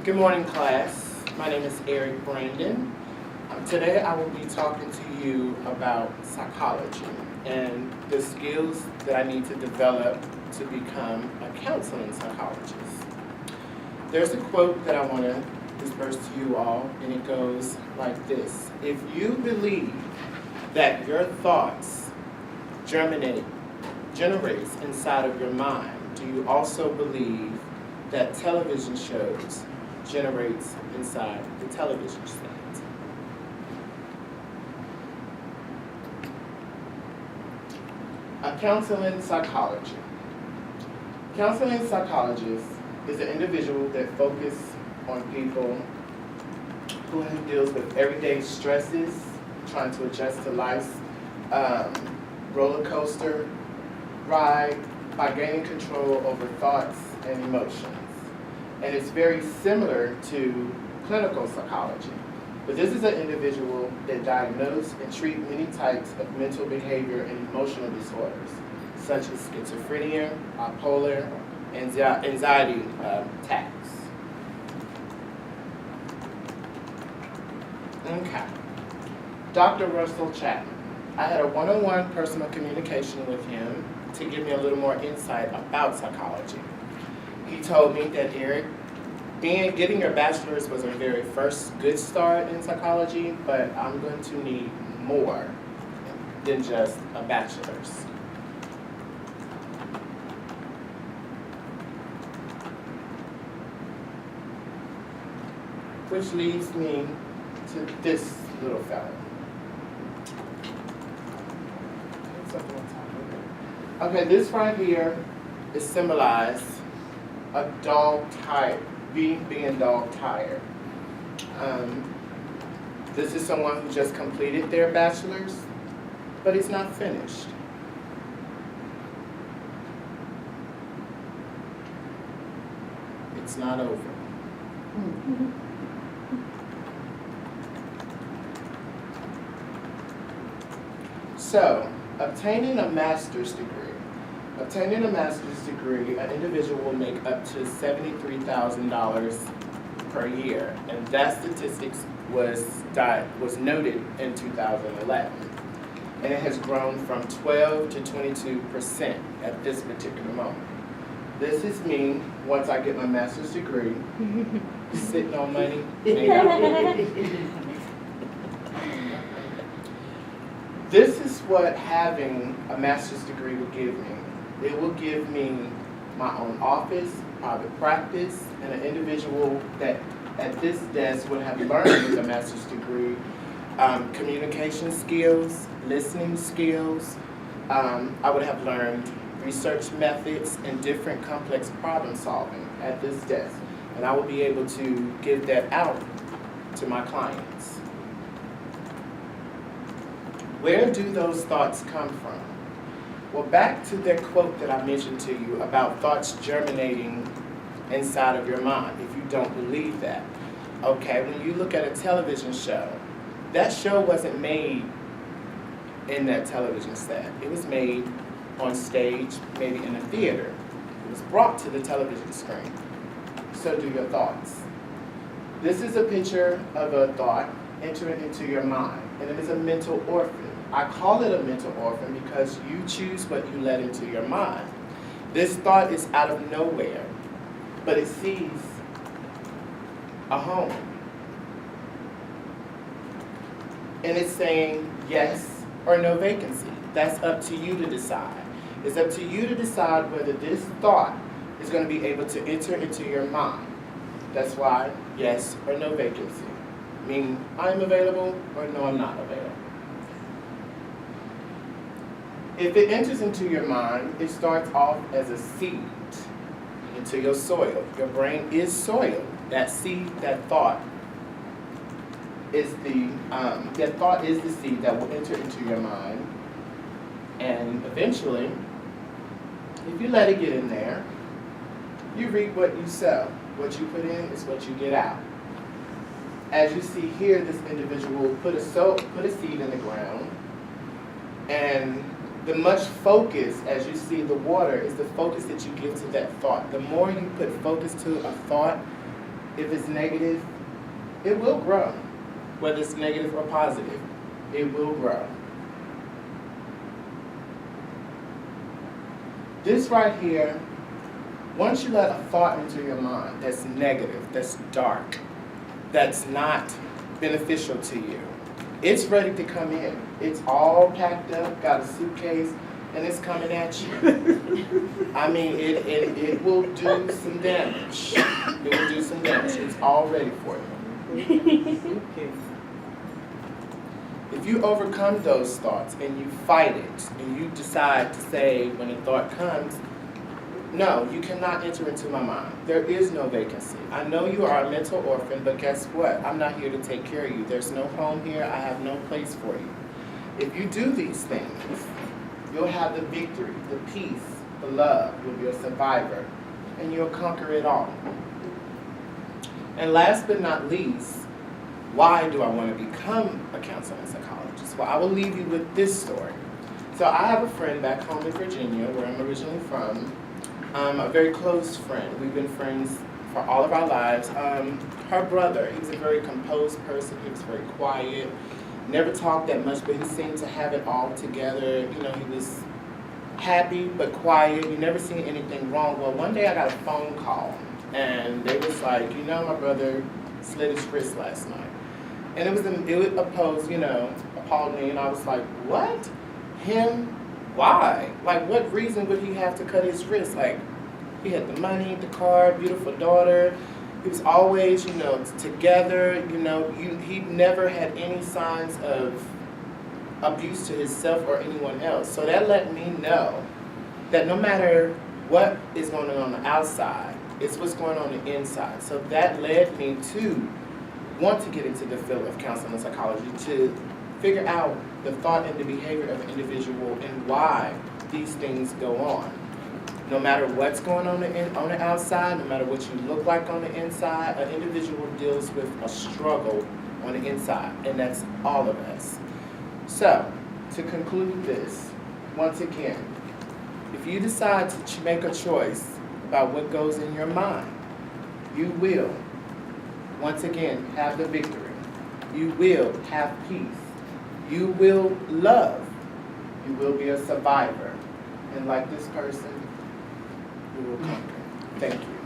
Good morning, class. My name is Eric Brandon. Today I will be talking to you about psychology and the skills that I need to develop to become a counseling psychologist. There's a quote that I want to disperse to you all, and it goes like this. If you believe that your thoughts generates inside of your mind, do you also believe that television shows generates inside the television set? A counseling psychologist. Counseling psychologist is an individual that focuses on people who deals with everyday stresses, trying to adjust to life's roller coaster ride by gaining control over thoughts and emotions. And it's very similar to clinical psychology. But this is an individual that diagnoses and treats many types of mental behavior and emotional disorders, such as schizophrenia, bipolar, anxiety attacks. Okay. Dr. Russell Chapman. I had a one-on-one personal communication with him to give me a little more insight about psychology. He told me that, Eric, getting your bachelor's was a very first good start in psychology, but I'm going to need more than just a bachelor's. Which leads me to this little fella. Okay, this right here is symbolized a dog tired, being dog tired. This is someone who just completed their bachelor's, but it's not finished. It's not over. So, obtaining a master's degree. Obtaining a master's degree, an individual will make up to $73,000 per year, and that statistics was noted in 2011. And it has grown from 12 to 22% at this particular moment. This is me, once I get my master's degree, sitting on money. This is what having a master's degree will give me. It will give me my own office, private practice, and an individual that at this desk would have learned with a master's degree, communication skills, listening skills. I would have learned research methods and different complex problem solving at this desk. And I will be able to give that out to my clients. Where do those thoughts come from? Well, back to that quote that I mentioned to you about thoughts germinating inside of your mind, if you don't believe that. Okay, when you look at a television show, that show wasn't made in that television set. It was made on stage, maybe in a theater. It was brought to the television screen. So do your thoughts. This is a picture of a thought entering into your mind, and it is a mental orphan. I call it a mental orphan because you choose what you let into your mind. This thought is out of nowhere, but it sees a home. And it's saying yes or no vacancy. That's up to you to decide. It's up to you to decide whether this thought is going to be able to enter into your mind. That's why yes or no vacancy. Meaning I'm available or no, I'm not available. If it enters into your mind, it starts off as a seed into your soil. Your brain is soil. That seed, that thought is the seed that will enter into your mind. And eventually, if you let it get in there, you reap what you sow. What you put in is what you get out. As you see here, this individual put a seed in the ground, and the much focus, as you see the water, is the focus that you give to that thought. The more you put focus to a thought, If it's negative, it will grow. Whether it's negative or positive, it will grow. This right here, once you let a thought into your mind that's negative, that's dark, that's not beneficial to you, it's ready to come in. It's all packed up, got a suitcase, and it's coming at you. I mean, it will do some damage. It will do some damage. It's all ready for you. If you overcome those thoughts and you fight it, and you decide to say when a thought comes, no, you cannot enter into my mind. There is no vacancy. I know you are a mental orphan, but guess what? I'm not here to take care of you. There's no home here. I have no place for you. If you do these things, you'll have the victory, the peace, the love. You'll be a survivor, and you'll conquer it all. And last but not least, why do I want to become a counselor and psychologist? Well, I will leave you with this story. So I have a friend back home in Virginia, where I'm originally from, a very close friend. We've been friends for all of our lives. Her brother, he was a very composed person. He was very quiet, never talked that much, but he seemed to have it all together. You know, he was happy but quiet. You never seen anything wrong. Well, one day I got a phone call, and they was like, you know, my brother slit his wrist last night. And it opposed, you know, appalled me, and I was like, what? Him? Why? Like, what reason would he have to cut his wrist? Like, he had the money, the car, beautiful daughter. He was always, you know, together. You know, he never had any signs of abuse to himself or anyone else. So that let me know that no matter what is going on the outside, it's what's going on the inside. So that led me to want to get into the field of counseling and psychology, to figure out the thought and the behavior of an individual and why these things go on. No matter what's going on the outside, no matter what you look like on the inside, an individual deals with a struggle on the inside, and that's all of us. So, to conclude this, once again, if you decide to make a choice about what goes in your mind, you will, once again, have the victory. You will have peace. You will love. You will be a survivor. And like this person, you will conquer. Thank you.